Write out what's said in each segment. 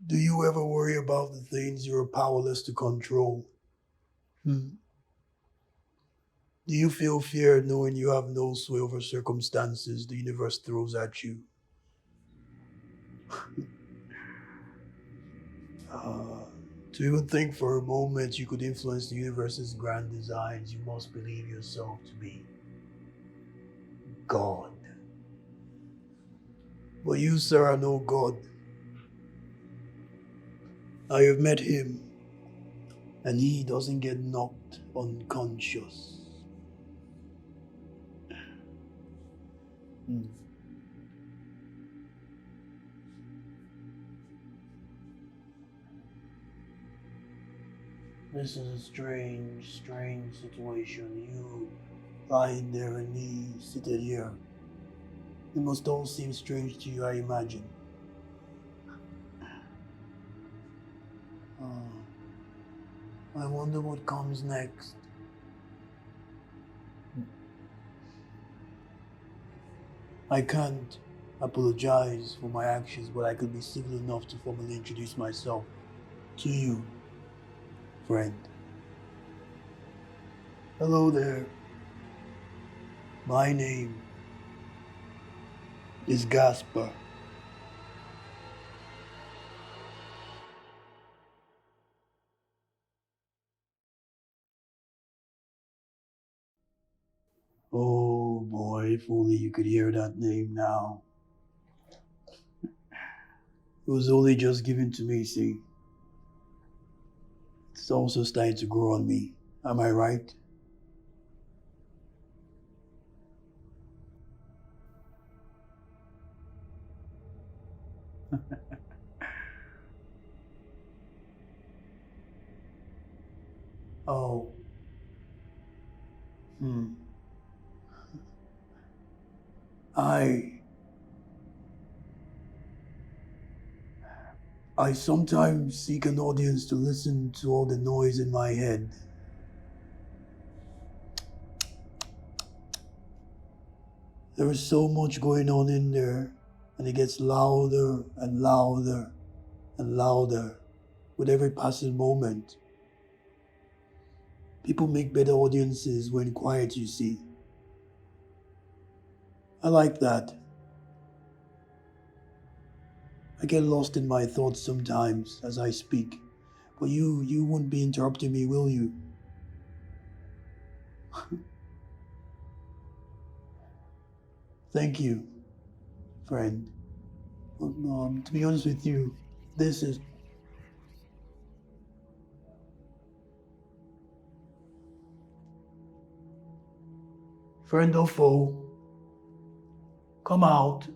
Do you ever worry about the things you're powerless to control? Hmm. Do you feel fear knowing you have no sway over circumstances the universe throws at you? Uh, to even think for a moment you could influence the universe's grand designs, you must believe yourself to be God. But you, sir, are no God. I have met him, and he doesn't get knocked unconscious. Hmm. This is a strange, strange situation. You lying there and me seated here. It must all seem strange to you, I imagine. I wonder what comes next. I can't apologize for my actions, but I could be civil enough to formally introduce myself to you, friend. Hello there. My name is GASPER. Oh boy, if only you could hear that name now. It was only just given to me, see. It's also starting to grow on me. Am I right? Oh. Hmm. I I sometimes seek an audience to listen to all the noise in my head. There is so much going on in there, and it gets louder and louder and louder with every passing moment. People make better audiences when quiet, you see. I like that. I get lost in my thoughts sometimes as I speak. But you won't be interrupting me, will you? Thank you, friend. To be honest with you, this is... Friend or foe, come out.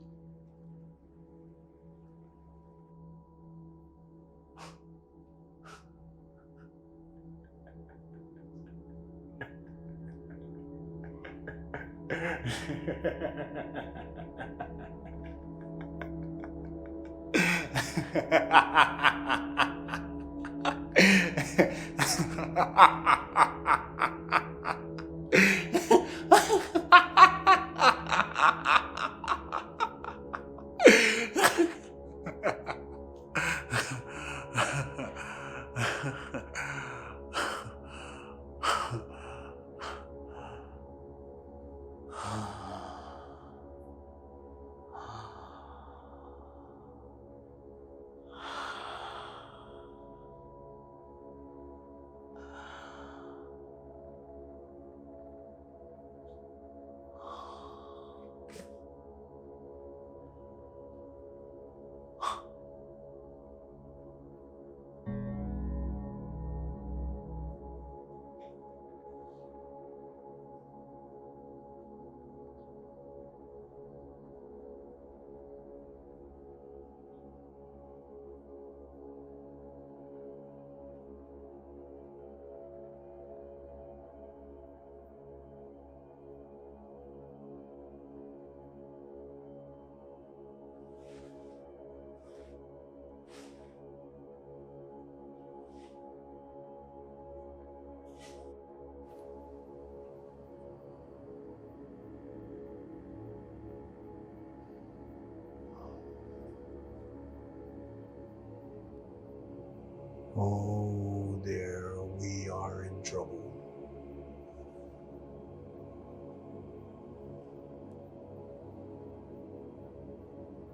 trouble.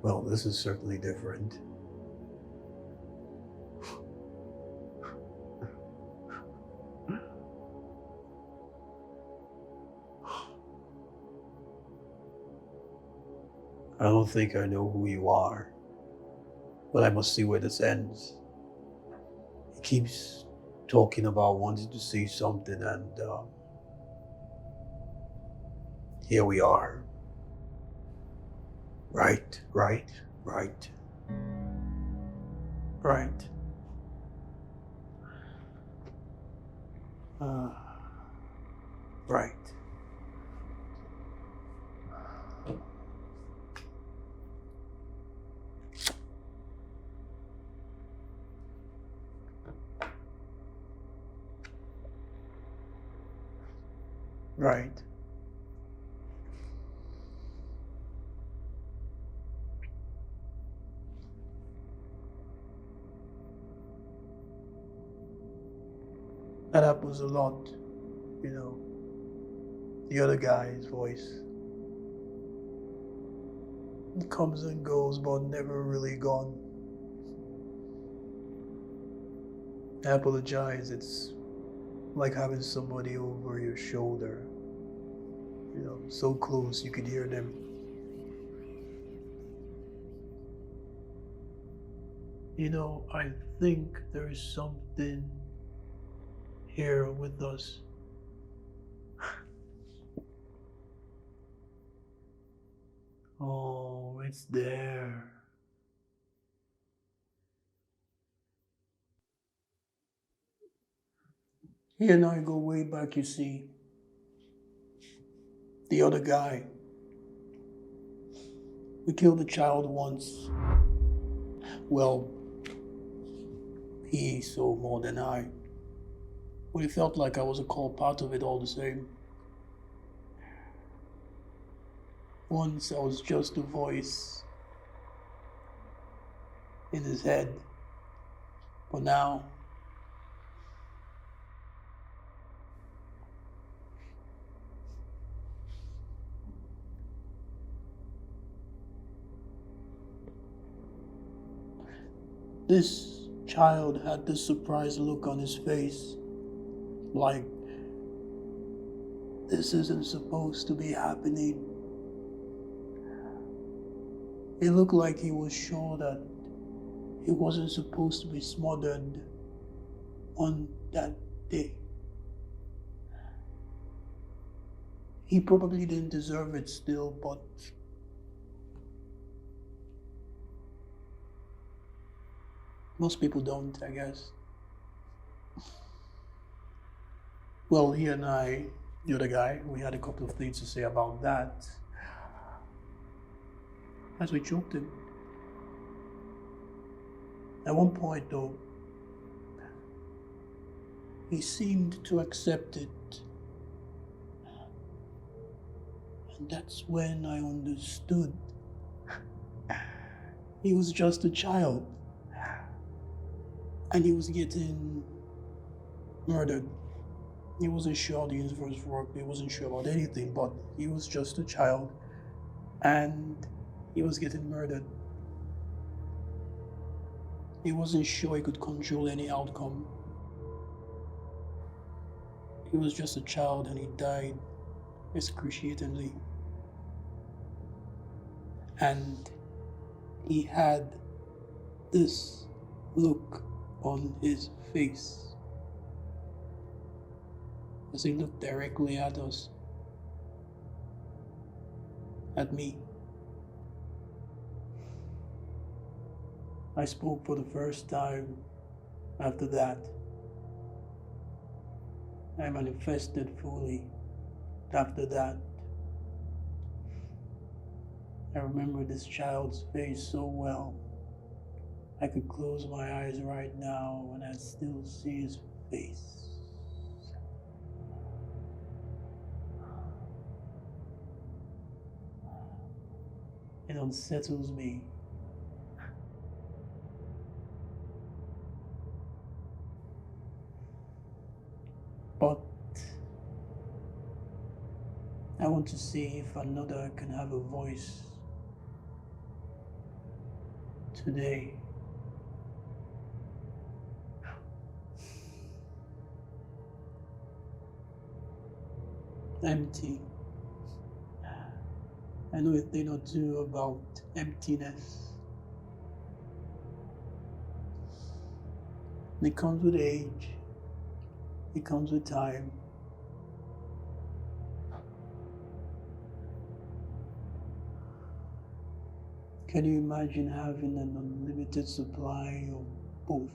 Well, this is certainly different. I don't think I know who you are, but I must see where this ends. He keeps talking about wanting to see something, and here we are. Right. Right. Right. Right. Right. That happens a lot, you know. The other guy's voice. It comes and goes, but never really gone. I apologize. It's like having somebody over your shoulder, you know, so close you could hear them. You know, I think there is something here with us. Oh, it's there. He and I go way back, you see. The other guy. We killed a child once. Well, he saw more than I. But it felt like I was a core part of it all the same. Once I was just a voice in his head. But now, this child had this surprised look on his face, like this isn't supposed to be happening. It looked like he was sure that he wasn't supposed to be smothered on that day. He probably didn't deserve it still, but most people don't, I guess. Well, he and I, the other guy, we had a couple of things to say about that as we choked him. At one point, though, he seemed to accept it. And that's when I understood. He was just a child. And he was getting murdered. He wasn't sure the universe worked. He wasn't sure about anything, but he was just a child. And he was getting murdered. He wasn't sure he could control any outcome. He was just a child and he died excruciatingly. And he had this look on his face as he looked directly at us, at me. I spoke for the first time after that. I manifested fully after that. I remember this child's face so well. I could close my eyes right now and I'd still see his face. It unsettles me. But I want to see if another can have a voice today. Empty. I know a thing or two about emptiness. It comes with age. It comes with time. Can you imagine having an unlimited supply of both?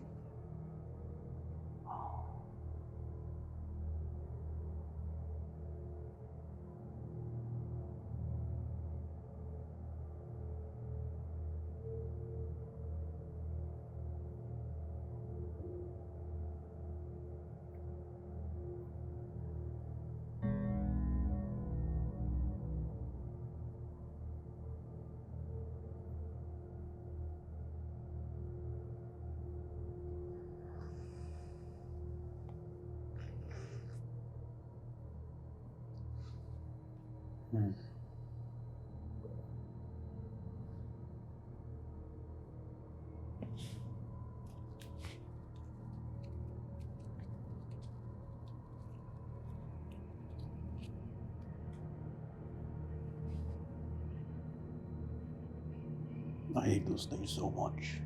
I hate those things so much.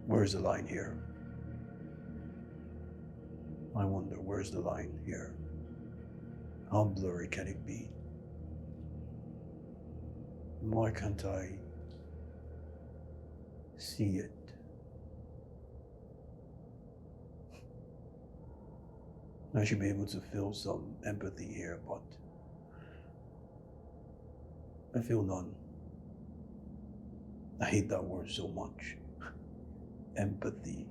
Where's the line here? I wonder, where's the line here? How blurry can it be? Why can't I see it? I should be able to feel some empathy here, but I feel none. I hate that word so much. Empathy.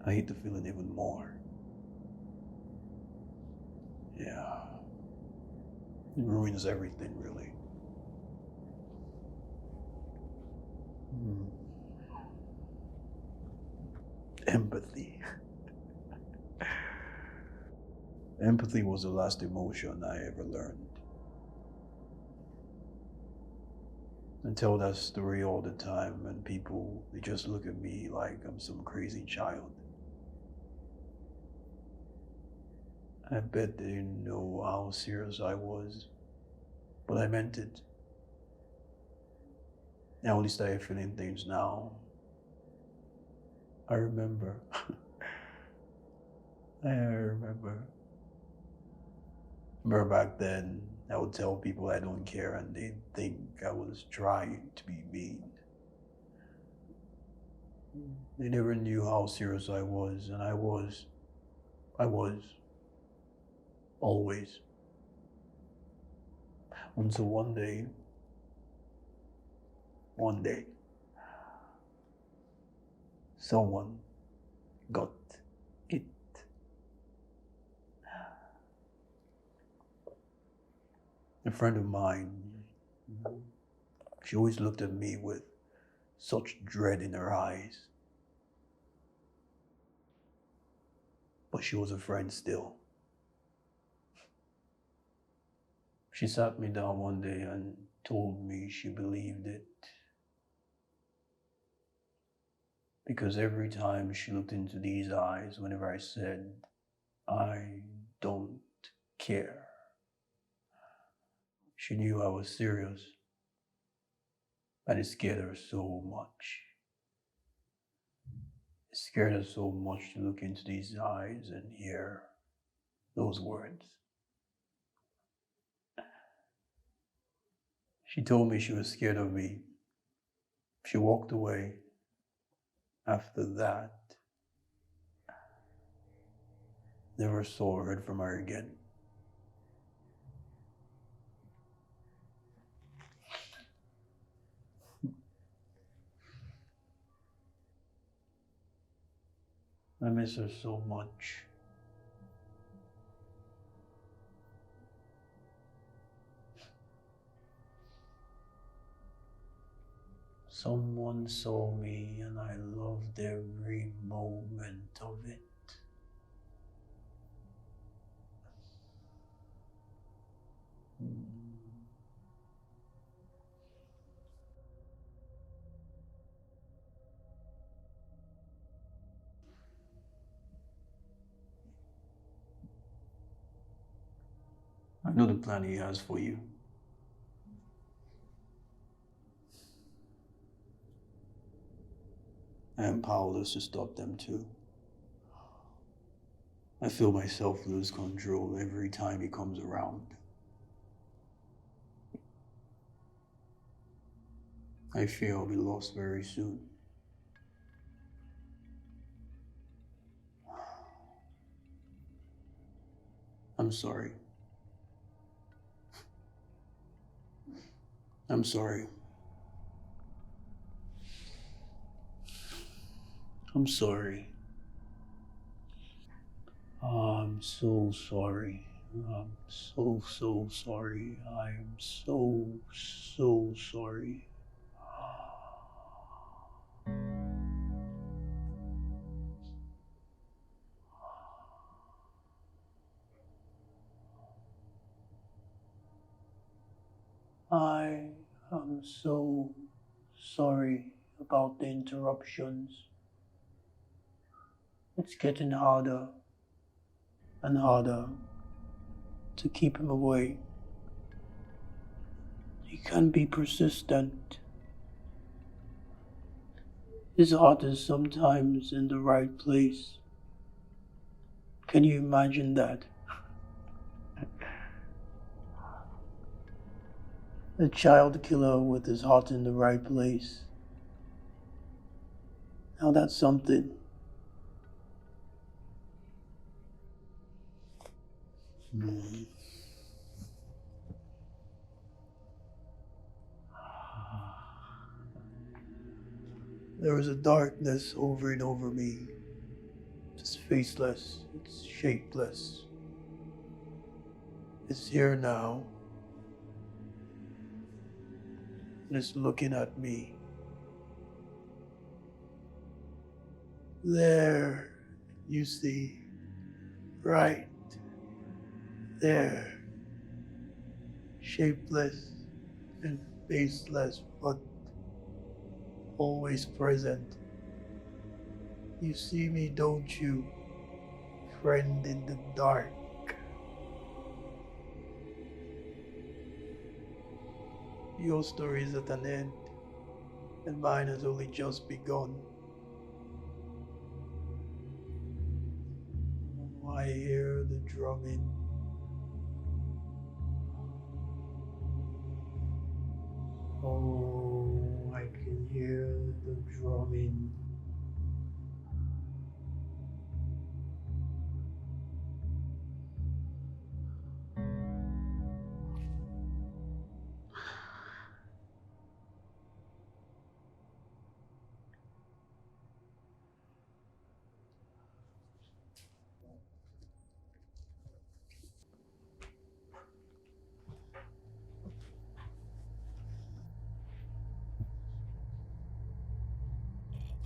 I hate the feeling even more. Yeah. It ruins everything, really. Empathy. Empathy was the last emotion I ever learned. I tell that story all the time, and people, they just look at me like I'm some crazy child. I bet they didn't know how serious I was, but I meant it. I only started feeling things now. I remember. I remember. Remember back then, I would tell people I don't care and they'd think I was trying to be mean. They never knew how serious I was, and I was. Always. Until one day, someone got it. A friend of mine, she always looked at me with such dread in her eyes. But she was a friend still. She sat me down one day and told me she believed it. Because every time she looked into these eyes, whenever I said, I don't care, she knew I was serious. And it scared her so much. It scared her so much to look into these eyes and hear those words. She told me she was scared of me. She walked away. After that, never saw or heard from her again. I miss her so much. Someone saw me and I loved every moment of it. I know the plan he has for you. I am powerless to stop them too. I feel myself lose control every time he comes around. I fear I'll be lost very soon. I'm sorry. I'm sorry. I'm sorry. I'm so sorry. I'm so sorry. I am so sorry. I am so sorry about the interruptions. It's getting harder and harder to keep him away. He can be persistent. His heart is sometimes in the right place. Can you imagine that? A child killer with his heart in the right place. Now that's something. There is a darkness hovering over me. It's faceless, it's shapeless. It's here now. And it's looking at me. There, you see, right there. Shapeless and faceless, but always present. You see me, don't you, friend in the dark? Your story is at an end, and mine has only just begun. I hear the drumming. Oh, I can hear the drumming.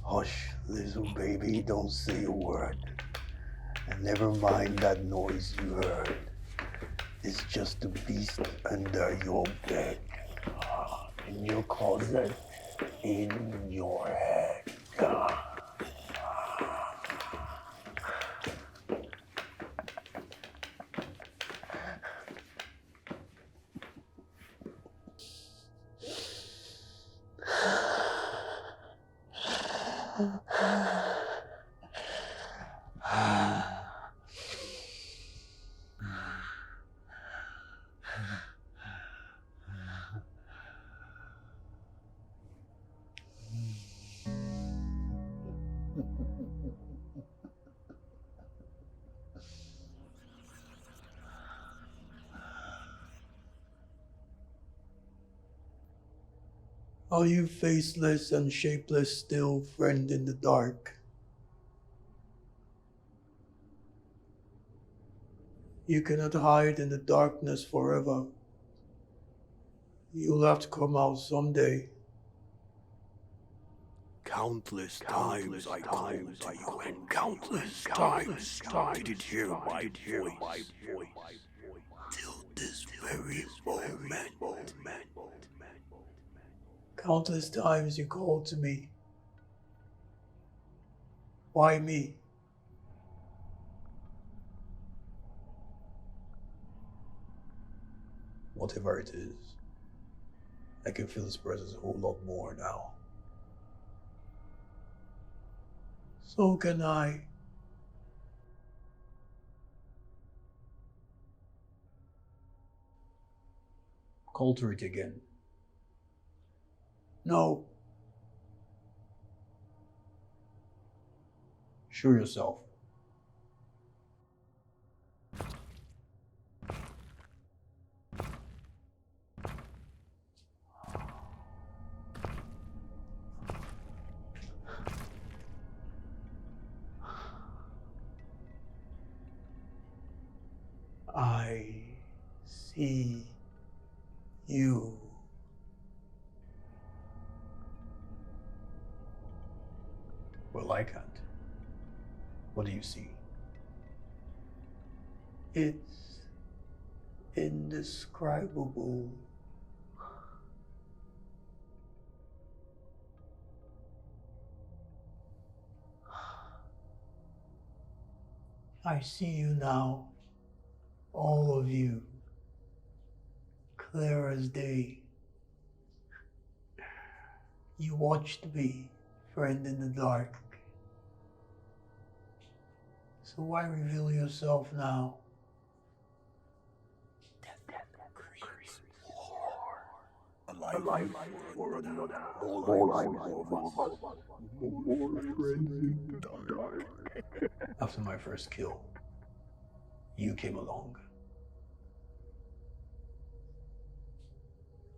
Hush, little baby, don't say a word. And never mind that noise you heard. It's just a beast under your bed, in your closet, in your head. Are you faceless and shapeless still, friend in the dark? You cannot hide in the darkness forever. You'll have to come out someday. Countless times I called to you, and countless times you didn't hear my voice. Till this very moment. Countless times you called to me. Why me? Whatever it is, I can feel his presence a whole lot more now. So can I. Call to it again. No. Show yourself. I see you. Well, I can't. What do you see? It's indescribable. I see you now, all of you, clear as day. You watched me, friend in the dark. So why reveal yourself now? A life for another. All lives of us. More friends in the dark. After my first kill, you came along.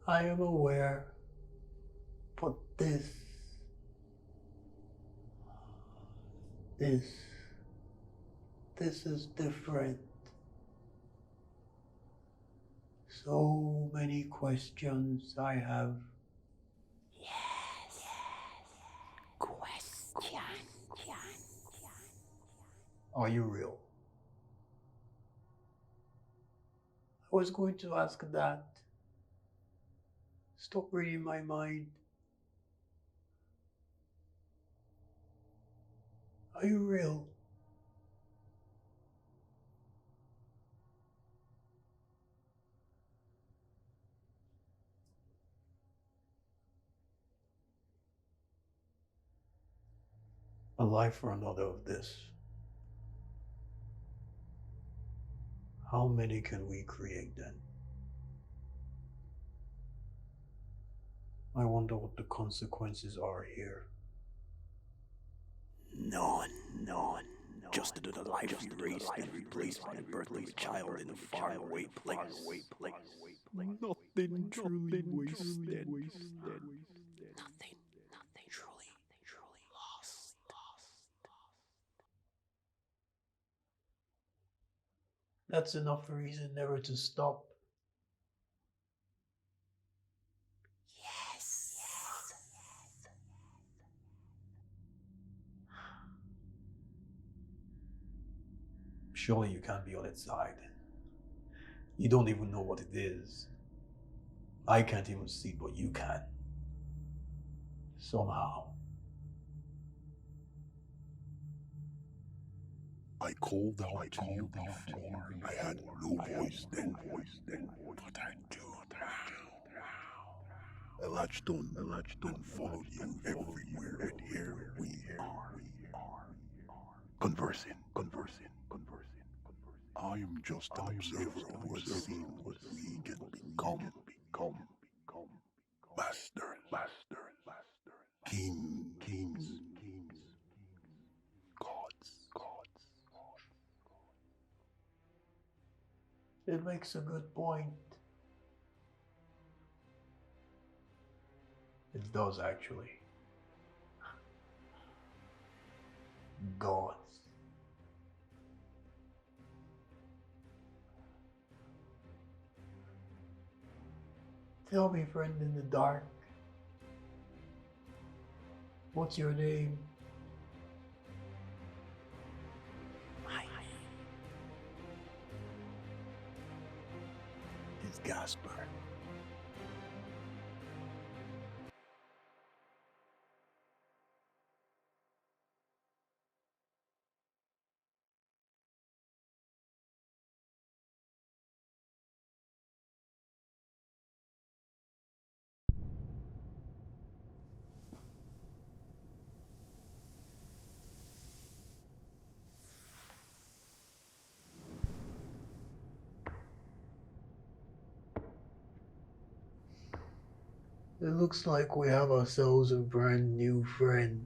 I am aware, but this is different. So many questions I have. Yes. Question. Are you real? I was going to ask that. Stop reading my mind. Are you real? A life for another of this. How many can we create then? I wonder what the consequences are here. None. Just another life erased and replaced by the birth of a child in a faraway place. Nothing truly wasted. Nothing truly lost. That's enough reason never to stop. Yes. Surely you can't be on its side. You don't even know what it is. I can't even see it, but you can. Somehow. I called out to you before. I had no voice then, but I do now. I latched on and followed you everywhere, and here we are. Conversing. I am just an observer who has seen what we can become. Master. Kings. Gods. It makes a good point. It does actually. Gods. Tell me, friend in the dark, What's your name? My name is GASPER. It looks like we have ourselves a brand new friend.